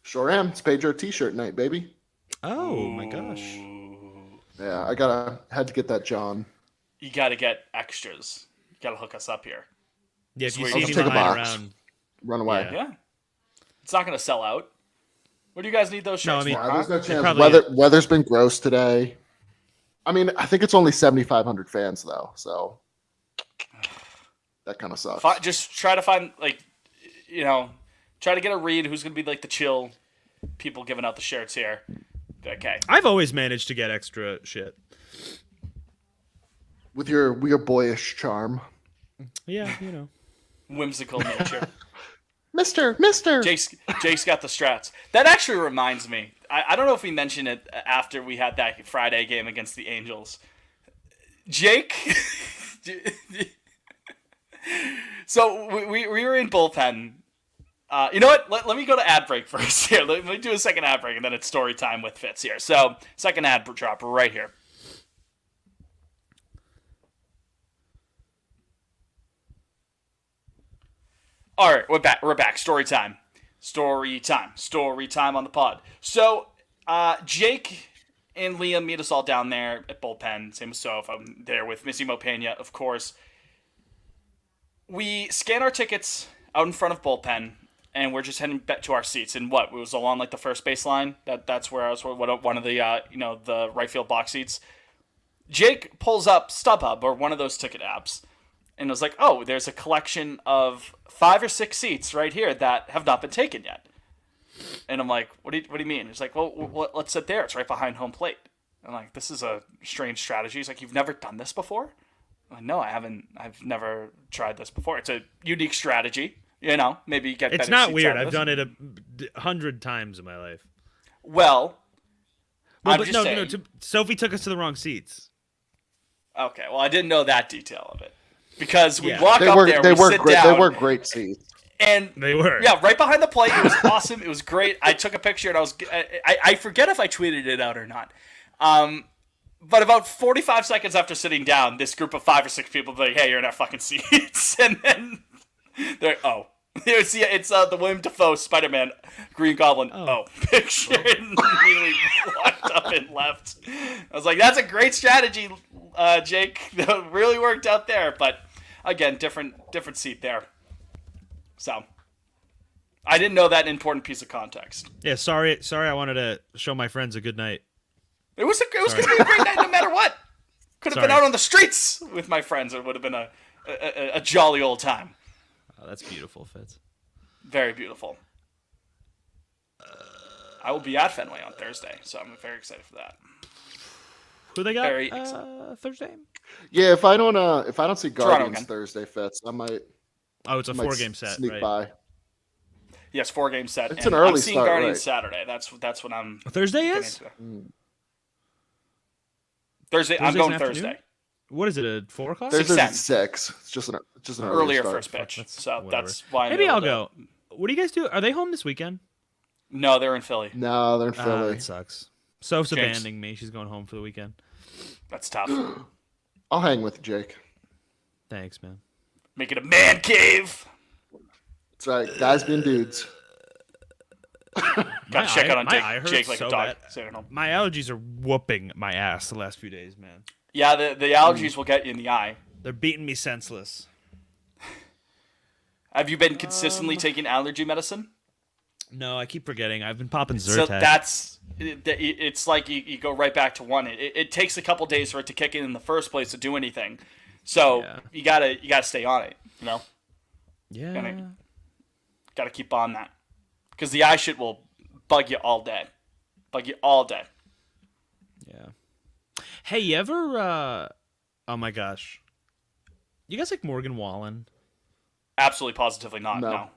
Sure am. It's Pedro T-shirt night, baby. Oh my gosh. Yeah, I had to get that John. You got to get extras. You got to hook us up here. Yeah, if you I'll see just me take a lying box. around, Run away. Yeah. It's not going to sell out. What do you guys need those shirts for? There's no chance. Weather's been gross today. I mean, I think it's only 7,500 fans though, so that kind of sucks. Just try to find try to get a read who's going to be like the chill people giving out the shirts here. Okay. I've always managed to get extra shit. With your boyish charm. Yeah, Whimsical nature. Mister. Jake's got the strats. That actually reminds me. I don't know if we mentioned it after we had that Friday game against the Angels. Jake. So we were in bullpen. You know what? Let me go to ad break first here. Let me do a second ad break, and then it's story time with Fitz here. So second ad drop right here. All right, we're back. Story time on the pod. So, Jake and Liam meet us all down there at bullpen. Same with Soph. I'm there with Missy Mopena, of course. We scan our tickets out in front of bullpen, and we're just heading back to our seats. And it was along like the first base line. That's where I was. One of the the right field box seats. Jake pulls up StubHub or one of those ticket apps. And it was like, oh, there's a collection of 5 or 6 seats right here that have not been taken yet. And I'm like, what do you mean? He's like, well, let's sit there. It's right behind home plate. I'm like, this is a strange strategy. He's like, you've never done this before? I'm like, no, I haven't. I've never tried this before. It's a unique strategy. Maybe you get. It's better not seats weird. out of I've this. done it 100 times in my life. Well, but Sophie took us to the wrong seats. Okay, well, I didn't know that detail of it. Because we walk up there, we sit down. They were great seats. And they were. Yeah, right behind the plate. It was awesome. It was great. I took a picture, and I forget if I tweeted it out or not. But about 45 seconds after sitting down, this group of 5 or 6 people be like, hey, you're in our fucking seats. And then they're, oh. It's the William Dafoe Spider-Man Green Goblin picture, and immediately walked up and left. I was like, that's a great strategy, Jake. That really worked out there. But again, different seat there. So I didn't know that important piece of context. Yeah, sorry. I wanted to show my friends a good night. It was going to be a great night no matter what. Could have been out on the streets with my friends. It would have been a jolly old time. Oh, that's beautiful, Fitz. Very beautiful. I will be at Fenway on Thursday, so I'm very excited for that. Who they got? Very excited. Thursday. Yeah, if I don't see Guardians Thursday, Fitz, I might. Oh, it's a 4-game set. Sneak right? by. Yes, 4-game set. It's an early I'm seeing start, Guardians right? Saturday. That's what I'm. Thursday is. Thursday. I'm going afternoon? Thursday. What is it? At 4 o'clock? Thursday's at 6. It's just an earlier start. first pitch. So whatever. that's why. Maybe I'll go. What do you guys do? Are they home this weekend? No, they're in Philly. No, they're in Philly. That sucks. Soph's abandoning me. She's going home for the weekend. That's tough. I'll hang with you, Jake. Thanks, man. Make it a man cave. That's right. Guys being dudes. Got to check out on Jake like so a dog. My allergies are whooping my ass the last few days, man. Yeah, the allergies will get you in the eye. They're beating me senseless. Have you been consistently taking allergy medicine? No, I keep forgetting. I've been popping Zyrtec. So it's like you go right back to one. It takes a couple days for it to kick in the first place to do anything. So you gotta stay on it. Yeah. Gotta keep on that, because the eye shit will bug you all day. Yeah. Hey, you ever? Oh my gosh. You guys like Morgan Wallen? Absolutely, positively not. No.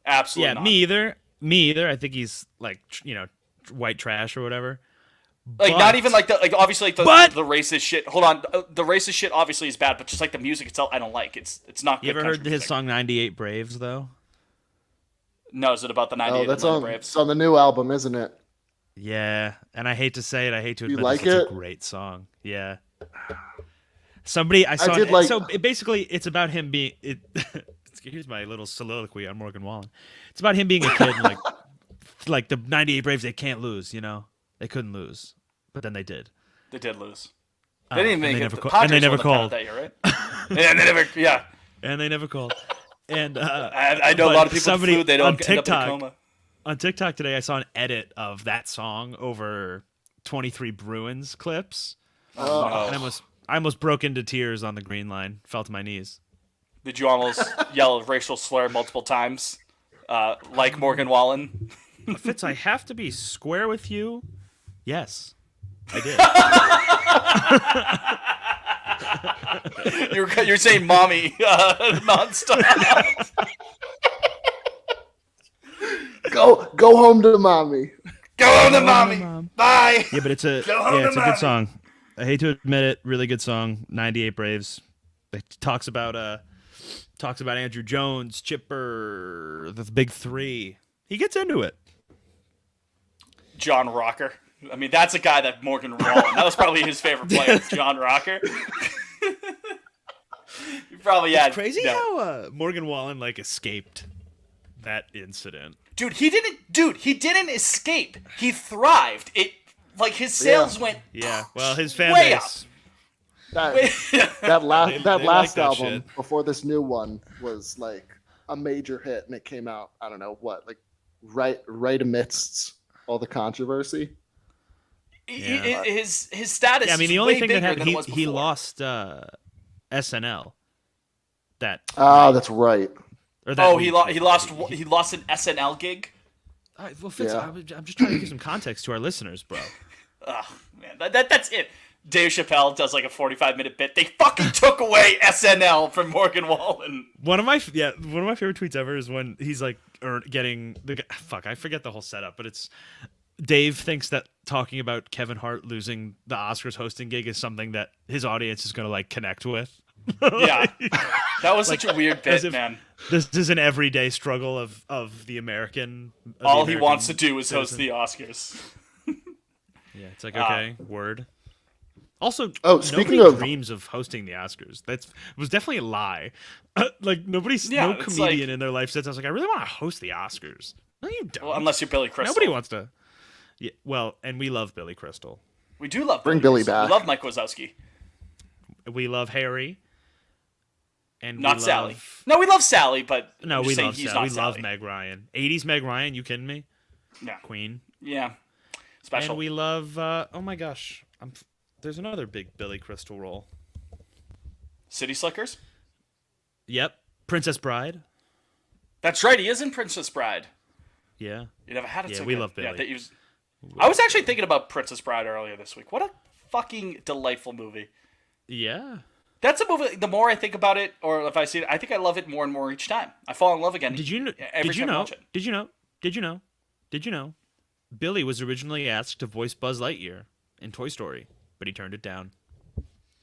Absolutely not. Yeah, me either. I think he's like, white trash or whatever. Not even obviously the racist shit. Hold on, the racist shit obviously is bad, but just like the music itself, I don't like. It's not good. You ever heard music. his song 98 Braves though? No, is it about the 98 that's Braves? It's on the new album, isn't it? Yeah, and I hate to say it, I hate to admit like it's it? a great song. Yeah. Somebody I saw did basically it's about him being here's my little soliloquy on Morgan Wallen. It's about him being a kid and like the 98 Braves, they can't lose, They couldn't lose. But then they did. They did lose. They didn't make it. And they never called. That year, right? And they never, yeah. And they never called. And I know a lot of people with flu, they don't on TikTok, end up in a coma. on TikTok today, I saw an edit of that song over 23 Bruins clips. Oh, no. And I almost broke into tears on the green line. Fell to my knees. Did you almost yell a racial slur multiple times, like Morgan Wallen? Fitz, I have to be square with you. Yes, I did. You're saying mommy nonstop. Go home to mommy. Go home to mommy. Bye. Yeah, but it's a good song. I hate to admit it, really good song. 98 Braves. It talks about Andrew Jones, Chipper, the big three. He gets into it. John Rocker. I mean, that's a guy that Morgan Wallen. That was probably his favorite player, John Rocker. You probably had. It's crazy how Morgan Wallen escaped that incident. Dude, he didn't escape. He thrived. His sales went. Yeah. Well, his fan way base. That last album shit. before this new one was a major hit, and it came out, I don't know what, right amidst all the controversy. Yeah. His status. Yeah, I mean, the only thing that happened, he lost SNL. That's right. He lost an SNL gig. Well, Fitz, I'm just trying to give some context to our listeners, bro. Oh man, that's it. Dave Chappelle does a 45-minute bit. They fucking took away SNL from Morgan Wallen. One of my favorite tweets ever is when he's getting I forget the whole setup, but it's Dave thinks that talking about Kevin Hart losing the Oscars hosting gig is something that his audience is going to connect with. Yeah, that was such a weird bit, man. This is an everyday struggle of the American. All he wants to do is host the Oscars. Yeah, it's okay, word. Also, speaking nobody of dreams of hosting the Oscars. That was definitely a lie. No comedian in their life says, "I was I really want to host the Oscars." No, you don't. Well, unless you're Billy Crystal. Nobody wants to. Yeah, well, and we love Billy Crystal. We do love Bring Billy back. We love Mike Wazowski. We love Harry. And not Sally. No, we love Sally, but no, we love Sally. We Sally. love Meg Ryan. 80s Meg Ryan. You kidding me? No. Queen. Yeah. Special. And we love. Oh my gosh, there's another big Billy Crystal role. City Slickers. Yep. Princess Bride. That's right. He is in Princess Bride. Yeah. You never had it. Yeah, so we good. love Billy. Yeah, I was actually thinking about Princess Bride earlier this week. What a fucking delightful movie. Yeah. That's a movie. The more I think about it, or if I see it, I think I love it more and more each time. I fall in love again. Did you know? Billy was originally asked to voice Buzz Lightyear in Toy Story, but he turned it down.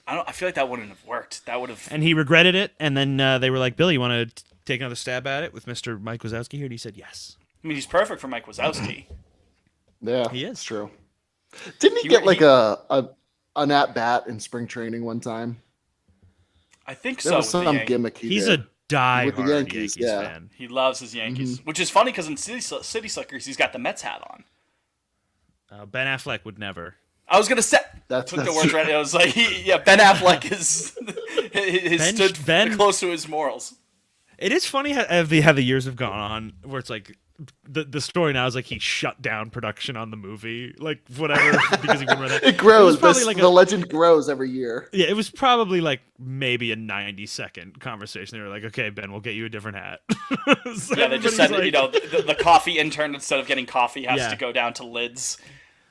I feel like that wouldn't have worked. That would have. And he regretted it. And then they were like, "Billy, you want to take another stab at it with Mr. Mike Wazowski here?" And he said, "Yes." I mean, he's perfect for Mike Wazowski. Yeah, he is. It's true. Didn't he get an at bat in spring training one time? I think there so. Was some gimmick he's a die-hard Yankees yeah. fan. He loves his Yankees, which is funny because in City Slickers, he's got the Mets hat on. Ben Affleck would never. I was gonna say took the words right. I was like, Ben Affleck stood close to his morals. It is funny how the years have gone on, where it's the story now is he shut down production on the movie, whatever, because he couldn't run it. It grows. The legend grows every year. Yeah, it was probably maybe a 90-second conversation. They were like, "Okay, Ben, we'll get you a different hat." So yeah, they just said the coffee intern, instead of getting coffee, has to go down to lids.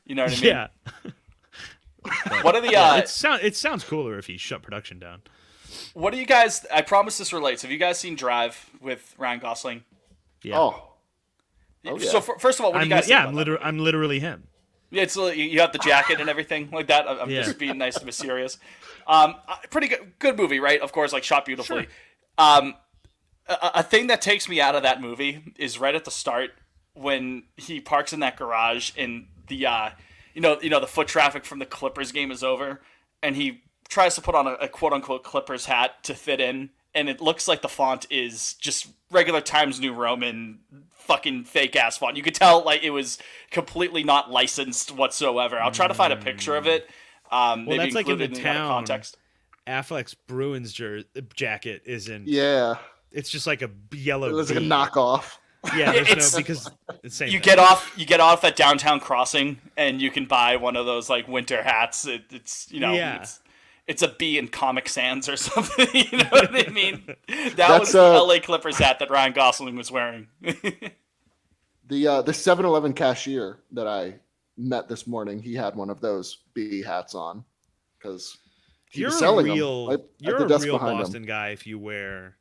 You know what I mean? Yeah. What are the? It sounds cooler if he shut production down. What do you guys? I promise this relates. Have you guys seen Drive with Ryan Gosling? Yeah. Oh yeah. So first of all, what do you guys think about that? I'm literally him. Yeah, it's you have the jacket and everything like that. I'm just being nice to be serious. Pretty good movie, right? Of course, shot beautifully. Sure. A thing that takes me out of that movie is right at the start when he parks in that garage and the the foot traffic from the Clippers game is over, and he tries to put on a quote unquote Clippers hat to fit in, and it looks like the font is just regular Times New Roman fucking fake ass font. You could tell it was completely not licensed whatsoever. I'll try to find a picture of it. Maybe that's include in the in town. Context. Affleck's Bruins jacket is in. Yeah. It's just a yellow. It was like a knockoff. Yeah, there's because it's same you thing. get off at Downtown Crossing, and you can buy one of those like winter hats. It's a bee in Comic Sans or something. You know what I mean? That was the LA Clippers hat that Ryan Gosling was wearing. The 7-Eleven cashier that I met this morning, he had one of those bee hats on because he was selling them. You're a real Boston guy if you wear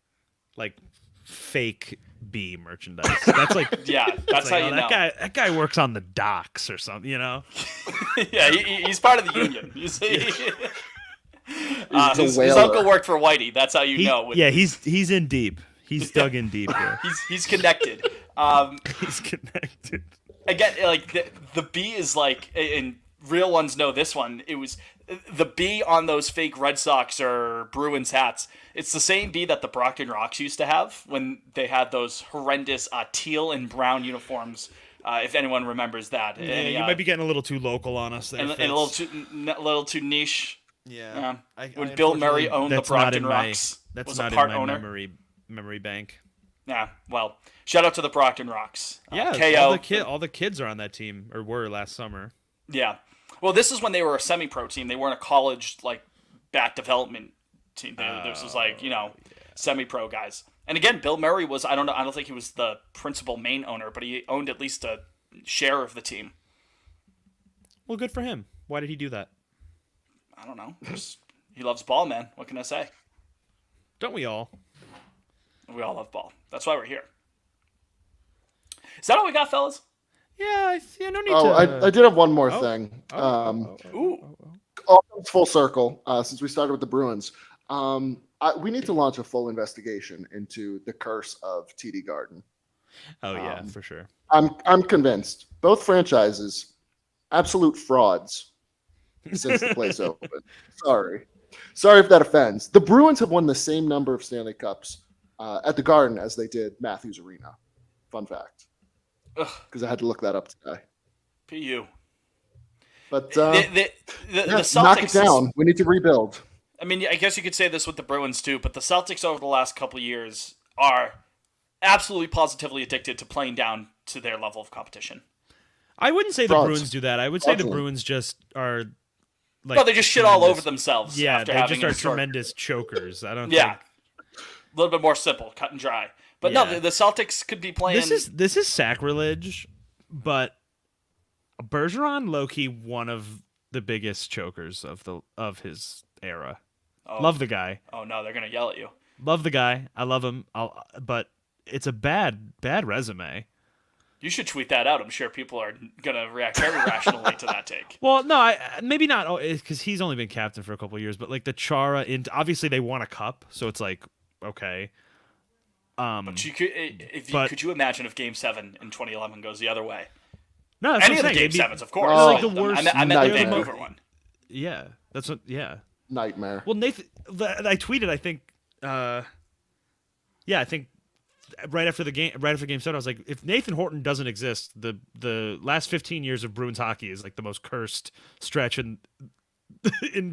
like fake bee merchandise. That's like that's how you know. That guy works on the docks or something, you know? Yeah, he's part of the union. You see. His uncle worked for Whitey. That's how you know. He's in deep. He's dug in deep here. He's connected. He's connected. Again, like the bee is like, and real ones know this one. It was the bee on those fake Red Sox or Bruins hats. It's the same bee that the Brockton Rocks used to have when they had those horrendous teal and brown uniforms. If anyone remembers that. Yeah, you might be getting a little too local on us there. And a little too niche. Yeah. When Bill Murray owned the Brockton Rocks, that's not in my memory bank. Yeah, well, shout out to the Brockton Rocks. Yeah, all the kids are on that team, or were last summer. Yeah. Well, this is when they were a semi-pro team. They weren't a college, like, bat development team. This was like, semi-pro guys. And again, Bill Murray was, I don't think he was the principal main owner, but he owned at least a share of the team. Well, good for him. Why did he do that? I don't know. He loves ball, man. What can I say? Don't we all? We all love ball. That's why we're here. Is that all we got, fellas? Yeah, no need to... I did have one more thing. Ooh. All comes full circle, since we started with the Bruins. We need to launch a full investigation into the curse of TD Garden. Oh, yeah, for sure. I'm convinced. Both franchises, absolute frauds since the place opened. Sorry if that offends. The Bruins have won the same number of Stanley Cups at the Garden as they did Matthews Arena. Fun fact. Because I had to look that up today. PU. But the Celtics, knock it down. We need to rebuild. I mean, I guess you could say this with the Bruins too, but the Celtics over the last couple of years are absolutely positively addicted to playing down to their level of competition. I wouldn't say the Bruins do that. I would say the Bruins just are like... No, they just shit all over themselves. Yeah, they just are tremendous chokers. I don't think... A little bit more simple, cut and dry. But no, the Celtics could be playing... This is sacrilege, but Bergeron, low-key, one of the biggest chokers of his era. Love the guy. Oh, no, they're going to yell at you. Love the guy. I love him. But it's a bad resume. You should tweet that out. I'm sure people are going to react very rationally to that take. Well, no, maybe not, because he's only been captain for a couple of years, but like the Chara, obviously they won a cup, so it's like, okay. But could you imagine if Game 7 in 2011 goes the other way? No, any of the Game 7s, of course. Like the worst. I meant the Vancouver one. Yeah, that's what. Yeah, nightmare. Well, Nathan, I tweeted. I think. I think right after Game 7, I was like, if Nathan Horton doesn't exist, the last 15 years of Bruins hockey is like the most cursed stretch in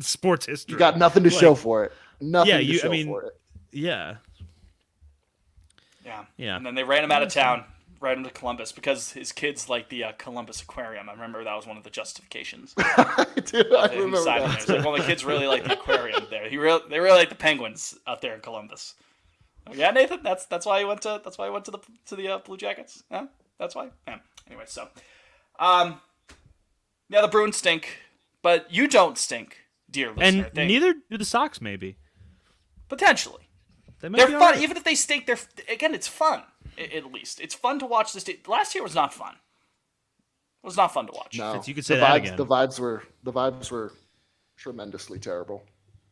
sports history. You got nothing to show for it. Nothing to show for it. Yeah. Yeah. And then they ran him out of town, right into Columbus, because his kids like the Columbus Aquarium. I remember that was one of the justifications. I remember that. It's like, well, the kids really like the aquarium there. They really like the penguins out there in Columbus. Yeah, Nathan, that's why he went to the Blue Jackets. Yeah, that's why. Yeah. Anyway, so, the Bruins stink, but you don't stink, dear listener. And neither do the Sox, maybe. Potentially. They're fun. Right. Even if they stink, it's fun. At least it's fun to watch this. Last year was not fun. It was not fun to watch. No, you could say that again. The vibes were tremendously terrible.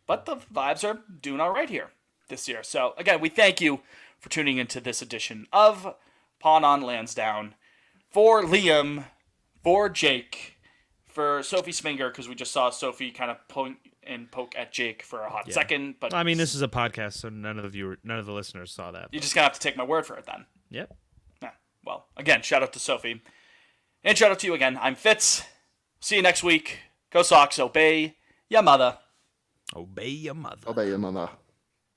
But the vibes are doing all right here this year. So again, we thank you for tuning into this edition of Pawn on Lansdowne. For Liam, for Jake, for Sophie Sminger, because we just saw Sophie kind of point and poke at Jake for a hot second. But I mean, this is a podcast, so none of the listeners saw that. You're just gonna have to take my word for it then. Yep. Yeah. Well, again, shout out to Sophie, and shout out to you again. I'm Fitz. See you next week. Go Sox. Obey your mother. Obey your mother. Obey your mother.